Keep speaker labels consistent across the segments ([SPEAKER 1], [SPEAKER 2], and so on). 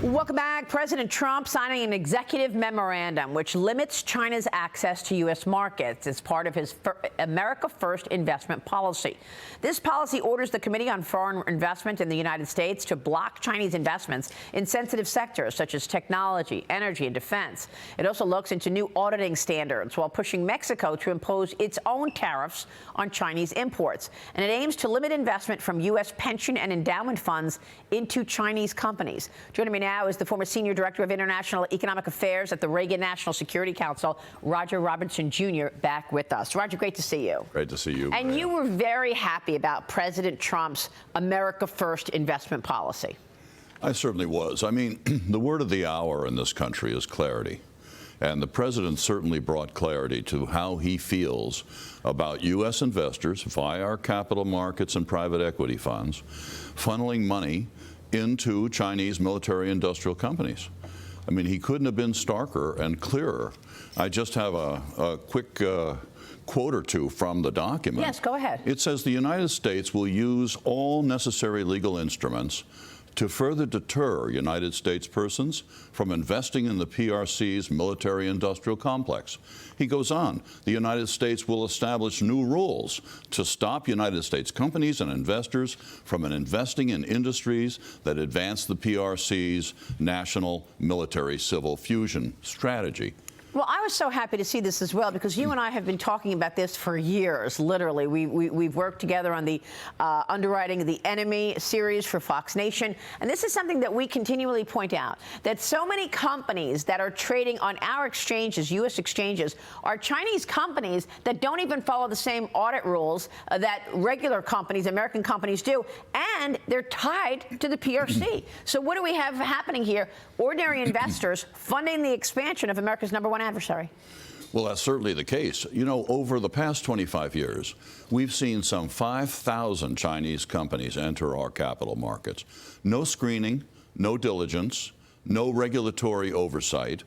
[SPEAKER 1] Welcome back. President Trump signing an executive memorandum which limits China's access to U.S. markets as part of his America First investment policy. This policy orders the Committee on Foreign Investment in the United States to block Chinese investments in sensitive sectors such as technology, energy, and defense. It also looks into new auditing standards while pushing Mexico to impose its own tariffs on Chinese imports. And it aims to limit investment from U.S. pension and endowment funds into Chinese companies. Joining me now is the former Senior Director of International Economic Affairs at the Reagan National Security Council, Roger Robinson Jr., back with us. Roger, great to see you.
[SPEAKER 2] Great to see you.
[SPEAKER 1] And you were very happy about President Trump's America First investment policy.
[SPEAKER 2] I certainly was. I mean, the word of the hour in this country is clarity. And the president certainly brought clarity to how he feels about U.S. investors via our capital markets and private equity funds funneling money into Chinese military-industrial companies. I mean, he couldn't have been starker and clearer. I just have a quick quote or two from the document.
[SPEAKER 1] Yes, go ahead.
[SPEAKER 2] It says the United States will use all necessary legal instruments to further deter United States persons from investing in the PRC's military-industrial complex. He goes on, the United States will establish new rules to stop United States companies and investors from investing in industries that advance the PRC's national military-civil fusion strategy.
[SPEAKER 1] Well, I was so happy to see this as well because you and I have been talking about this for years, literally. We've worked together on the Underwriting the Enemy series for Fox Nation. And this is something that we continually point out, that so many companies that are trading on our exchanges, U.S. exchanges, are Chinese companies that don't even follow the same audit rules that regular companies, American companies do. And they're tied to the PRC. So what do we have happening here? Ordinary investors funding the expansion of America's #1 adversary.
[SPEAKER 2] Well, that's certainly the case. You know, over the past 25 years, we've seen some 5,000 Chinese companies enter our capital markets. No screening, no diligence, no regulatory oversight,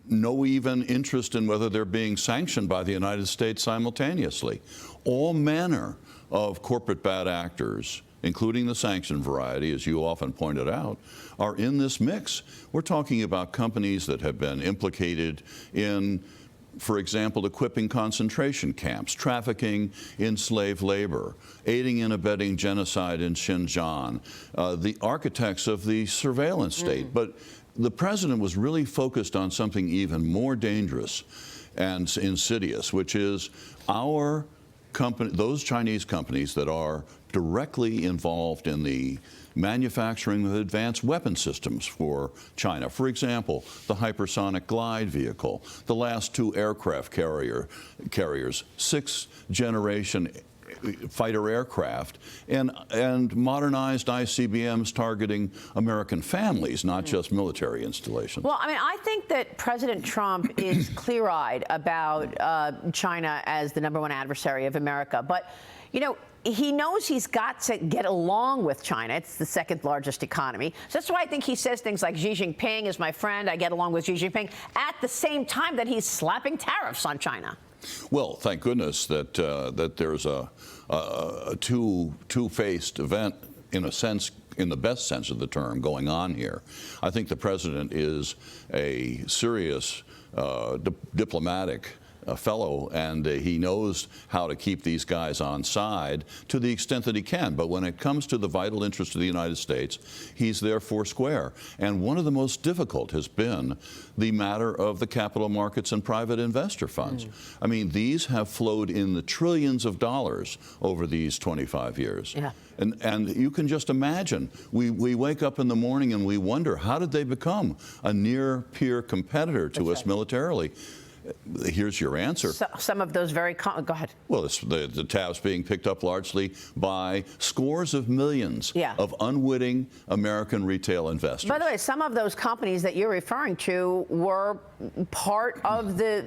[SPEAKER 2] no even interest in whether they're being sanctioned by the United States simultaneously. All manner of corporate bad actors, including the sanctioned variety, as you often pointed out, are in this mix. We're talking about companies that have been implicated in, for example, equipping concentration camps, trafficking in slave labor, aiding and abetting genocide in Xinjiang, the architects of the surveillance state. But the president was really focused on something even more dangerous and insidious, which is our company, those Chinese companies that are directly involved in the manufacturing of advanced weapon systems for China. For example, the hypersonic glide vehicle, the last two aircraft carriers, sixth-generation fighter aircraft, and modernized ICBMs targeting American families, not just military installations.
[SPEAKER 1] Well, I mean, I think that President Trump is clear-eyed about China as the #1 adversary of America. But, you know, he knows he's got to get along with China. It's the second largest economy. So that's why I think he says things like Xi Jinping is my friend, I get along with Xi Jinping, at the same time that he's slapping tariffs on China.
[SPEAKER 2] Well, thank goodness that that there's a two-faced event, in a sense, in the best sense of the term, going on here. I think the president is a serious diplomatic fellow, and he knows how to keep these guys on side to the extent that he can. But when it comes to the vital interest of the United States, he's there four square. And one of the most difficult has been the matter of the capital markets and private investor funds. I mean, these have flowed in the trillions of dollars over these 25 years.
[SPEAKER 1] Yeah.
[SPEAKER 2] And you can just imagine, we wake up in the morning and we wonder, how did they become a near-peer competitor to us militarily? Here's your answer.
[SPEAKER 1] So, some of those very... Go ahead.
[SPEAKER 2] Well, the tab's being picked up largely by scores of millions of unwitting American retail investors. By
[SPEAKER 1] the way, some of those companies that you're referring to were part of the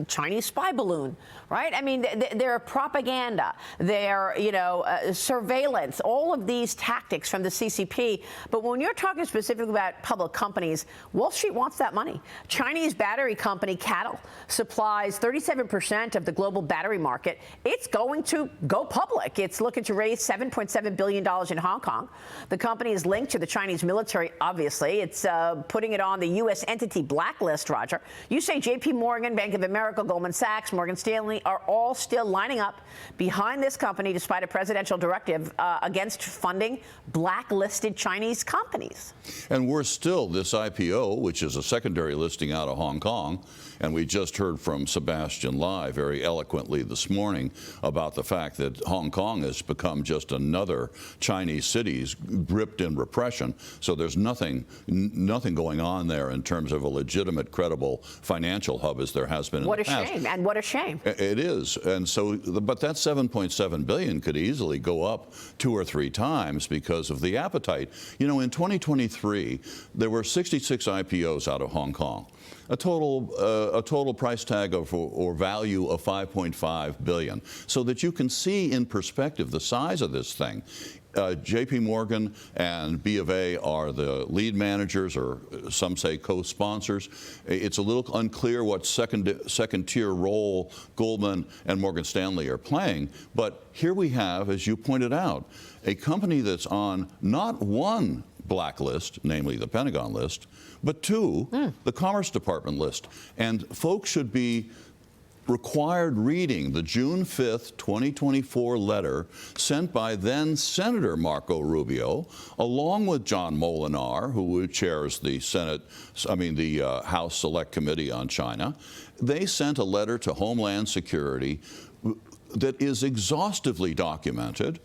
[SPEAKER 1] Chinese spy balloon, right? I mean, they're propaganda, they're, you know, surveillance, all of these tactics from the CCP. But when you're talking specifically about public companies, Wall Street wants that money. Chinese battery battery company Cattle supplies 37% of the global battery market. It's going to go public. It's looking to raise $7.7 billion in Hong Kong. The company is linked to the Chinese military, obviously. It's putting it on the U.S. entity blacklist, Roger. You say J.P. Morgan, Bank of America, Goldman Sachs, Morgan Stanley are all still lining up behind this company despite a presidential directive against funding blacklisted Chinese companies.
[SPEAKER 2] And we're still, this IPO, which is a secondary listing out of Hong Kong, and we just heard from Sebastian Lai very eloquently this morning about the fact that Hong Kong has become just another Chinese city gripped in repression. So there's nothing going on there in terms of a legitimate, credible financial hub as there has been in the past. What a
[SPEAKER 1] shame, and what a shame.
[SPEAKER 2] It is. And so, but that $7.7 billion could easily go up 2 or 3 times because of the appetite. You know, in 2023, there were 66 IPOs out of Hong Kong. A total price tag of or value of $5.5 billion, so that you can see in perspective the size of this thing. J.P. Morgan and B of A are the lead managers, or some say co-sponsors. It's a little unclear what second-tier role Goldman and Morgan Stanley are playing. But here we have, as you pointed out, a company that's on not one blacklist, namely the Pentagon list, but 2, the Commerce Department list. And folks should be required reading the June 5th, 2024 letter sent by then Senator Marco Rubio, along with John Molinar, who chairs the House Select Committee on China. They sent a letter to Homeland Security that is exhaustively documented,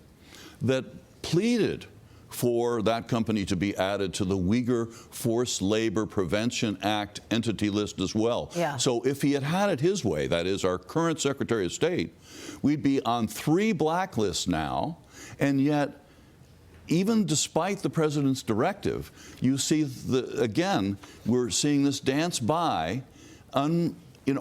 [SPEAKER 2] that pleaded for that company to be added to the Uyghur Forced Labor Prevention Act entity list as well.
[SPEAKER 1] Yeah.
[SPEAKER 2] So if he had it his way, that is our current Secretary of State, we'd be on 3 blacklists now, and yet even despite the president's directive, you see, again, we're seeing this dance by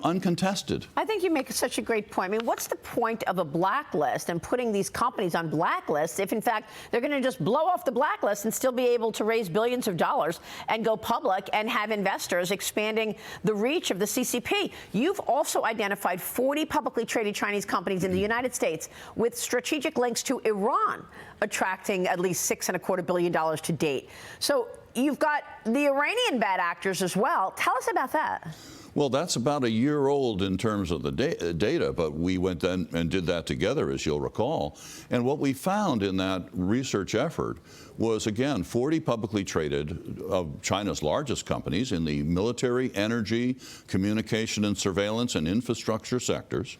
[SPEAKER 2] uncontested.
[SPEAKER 1] I think you make such a great point. I mean, what's the point of a blacklist and putting these companies on blacklists if, in fact, they're going to just blow off the blacklist and still be able to raise billions of dollars and go public and have investors expanding the reach of the CCP? You've also identified 40 publicly traded Chinese companies in the United States with strategic links to Iran, attracting at least $6.25 billion to date. So you've got the Iranian bad actors as well. Tell us about that.
[SPEAKER 2] Well, that's about a year old in terms of the data, but we went then and did that together, as you'll recall. And what we found in that research effort was, again, 40 publicly traded of China's largest companies in the military, energy, communication and surveillance and infrastructure sectors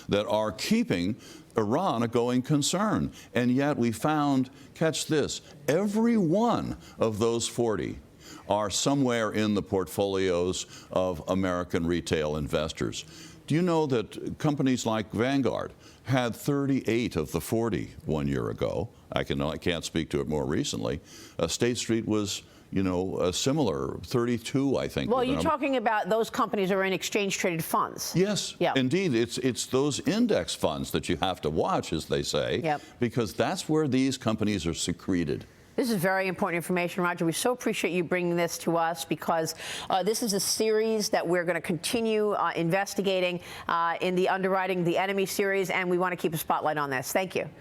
[SPEAKER 2] that are keeping Iran a going concern. And yet we found, catch this, every one of those 40 are somewhere in the portfolios of American retail investors. Do you know that companies like Vanguard had 38 of the 40 1 year ago? I can't speak to it more recently. State Street was, a similar 32, I think.
[SPEAKER 1] Well, you're talking about those companies are in exchange-traded funds.
[SPEAKER 2] Yes, yep. Indeed. It's those index funds that you have to watch, as they say, yep, because that's where these companies are secreted.
[SPEAKER 1] This is very important information, Roger. We so appreciate you bringing this to us, because this is a series that we're going to continue investigating in the Underwriting the Enemy series, and we want to keep a spotlight on this. Thank you.